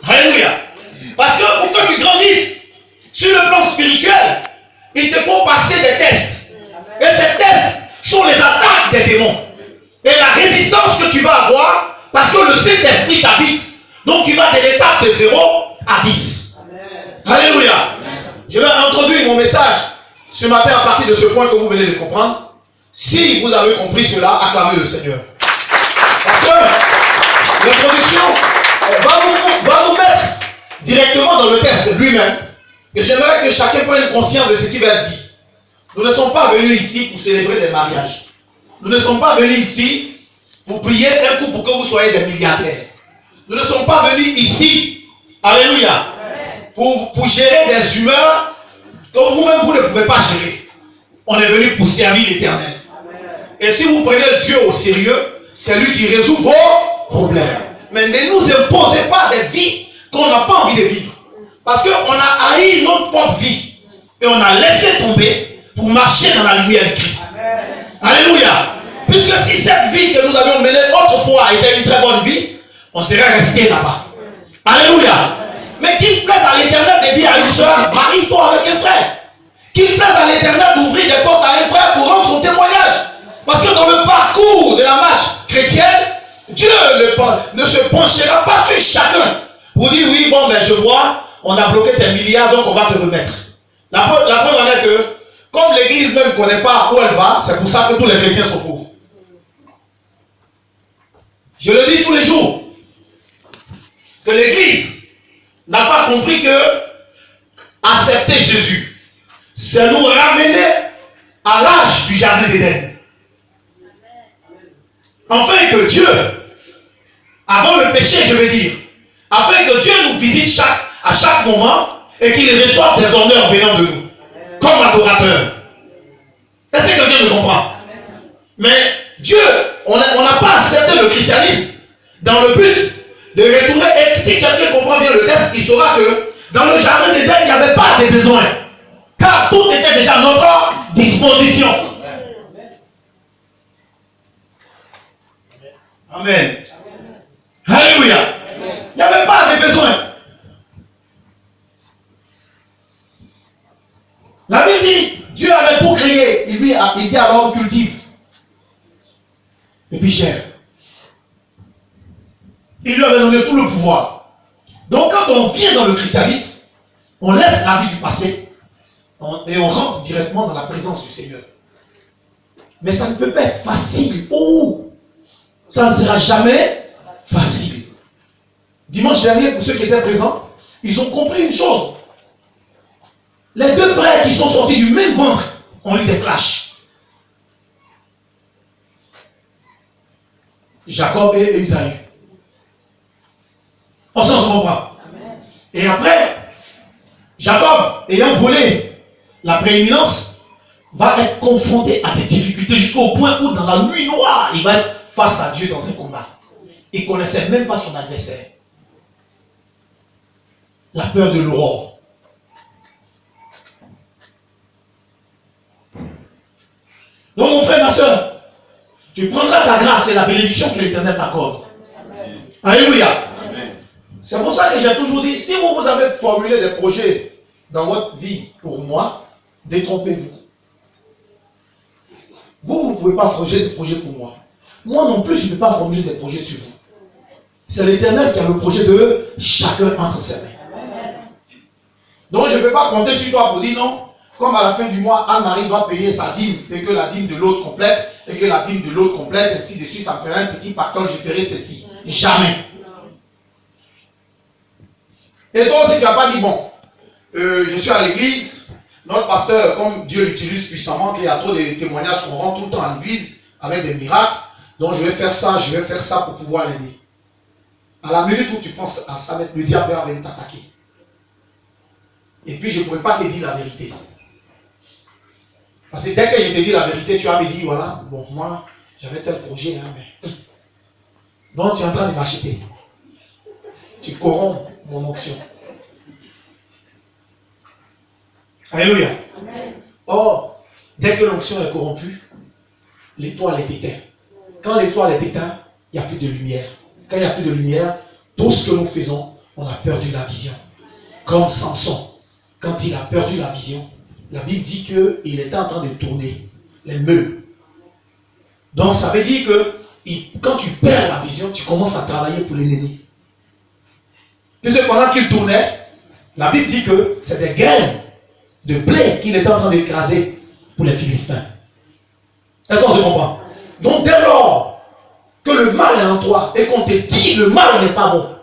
Alléluia. Parce que pour que tu grandisses sur le plan spirituel, il te faut passer des tests. Et ces tests sont les attaques des démons. Et la résistance que tu vas avoir, parce que le Saint-Esprit t'habite. Donc tu vas de l'étape de 0 à 10. Amen. Alléluia. Amen. Je vais introduire mon message ce matin à partir de ce point que vous venez de comprendre. Si vous avez compris cela, acclamez le Seigneur. Parce que l'introduction va nous mettre directement dans le test lui-même. Et j'aimerais que chacun prenne conscience de ce qu'il va dire. Nous ne sommes pas venus ici pour célébrer des mariages. Nous ne sommes pas venus ici pour prier un coup pour que vous soyez des milliardaires. Nous ne sommes pas venus ici, alléluia, pour gérer des humeurs que vous-même vous ne pouvez pas gérer. On est venu pour servir l'Éternel. Et si vous prenez Dieu au sérieux, c'est lui qui résout vos problèmes. Mais ne nous imposez pas des vies qu'on n'a pas envie de vivre. Parce qu'on a haï notre propre vie. Et on a laissé tomber pour marcher dans la lumière de Christ. Amen. Alléluia. Puisque si cette vie que nous avions menée autrefois était une très bonne vie, on serait resté là-bas. Alléluia. Mais qu'il plaise à l'Éternel de dire à une soeur, marie-toi avec un frère. Qu'il plaise à l'Éternel d'ouvrir des portes à un frère pour rendre son témoignage. Parce que dans le parcours de la marche chrétienne, Dieu ne se penchera pas sur chacun pour dire oui, bon, ben je vois, on a bloqué tes milliards, donc on va te remettre. La preuve en est que, comme l'église même ne connaît pas où elle va, c'est pour ça que tous les chrétiens sont pauvres. Je le dis tous les jours, que l'église n'a pas compris que accepter Jésus, c'est nous ramener à l'âge du jardin d'Éden. Afin que Dieu, avant le péché, je veux dire, afin que Dieu nous visite à chaque moment et qu'il reçoive des honneurs venant de nous, comme adorateurs. Est-ce que quelqu'un me comprend? Mais Dieu, on n'a pas accepté le christianisme dans le but de retourner. Et si quelqu'un comprend bien le texte, il saura que dans le jardin d'Éden, il n'y avait pas de besoin. Car tout était déjà à notre disposition. Amen. Alléluia. Il n'y avait pas de besoin. La Bible dit, Dieu avait tout créé. Il dit à l'homme, cultive. Et puis gère. Il lui avait donné tout le pouvoir. Donc quand on vient dans le christianisme, on laisse la vie du passé et on rentre directement dans la présence du Seigneur. Mais ça ne peut pas être facile. Oh, ça ne sera jamais facile. Dimanche dernier, pour ceux qui étaient présents, ils ont compris une chose. Les deux frères qui sont sortis du même ventre ont eu des clashs. Jacob et Isaïe. On s'en comprend. Et après, Jacob, ayant volé la prééminence, va être confronté à des difficultés jusqu'au point où dans la nuit noire, il va être face à Dieu dans un combat. Il ne connaissait même pas son adversaire. La peur de l'aurore. Donc mon frère, ma soeur, tu prendras ta grâce et la bénédiction que l'Éternel t'accorde. Alléluia. C'est pour ça que j'ai toujours dit, si vous avez formulé des projets dans votre vie pour moi, détrompez-vous. Vous ne pouvez pas formuler des projets pour moi. Moi non plus, je ne peux pas formuler des projets sur vous. C'est l'Éternel qui a le projet de chacun entre ses mains. Donc je ne peux pas compter sur toi pour dire non, comme à la fin du mois, Anne-Marie doit payer sa dîme et que la dîme de l'autre complète, et que la dîme de l'autre complète, ainsi de suite, ça me ferait un petit pactole, je ferai ceci. Jamais. Et toi aussi, tu n'as pas dit, bon, je suis à l'église, notre pasteur, comme Dieu l'utilise puissamment, il y a trop de témoignages qu'on rend tout le temps à l'église, avec des miracles, donc je vais faire ça pour pouvoir l'aider. À la minute où tu penses à ça, le diable va venir t'attaquer. Et puis je ne pourrais pas te dire la vérité. Parce que dès que je te dis la vérité, tu vas me dire, voilà, bon, moi, j'avais tel projet, hein, mais... Donc tu es en train de m'acheter. Tu corromps mon onction. Alléluia. Or, dès que l'onction est corrompue, l'étoile est éteinte. Quand l'étoile est éteinte, il n'y a plus de lumière. Quand il n'y a plus de lumière, tout ce que nous faisons on a perdu la vision. Comme Samson, quand il a perdu la vision, la Bible dit qu'il était en train de tourner les meules. Donc ça veut dire que quand tu perds la vision, tu commences à travailler pour l'ennemi. Puisque pendant qu'il tournait, la Bible dit que c'est des graines de blé qu'il était en train d'écraser pour les Philistins. Est-ce qu'on se comprend? Donc dès lors que le mal est en toi et qu'on te dit le mal n'est pas bon,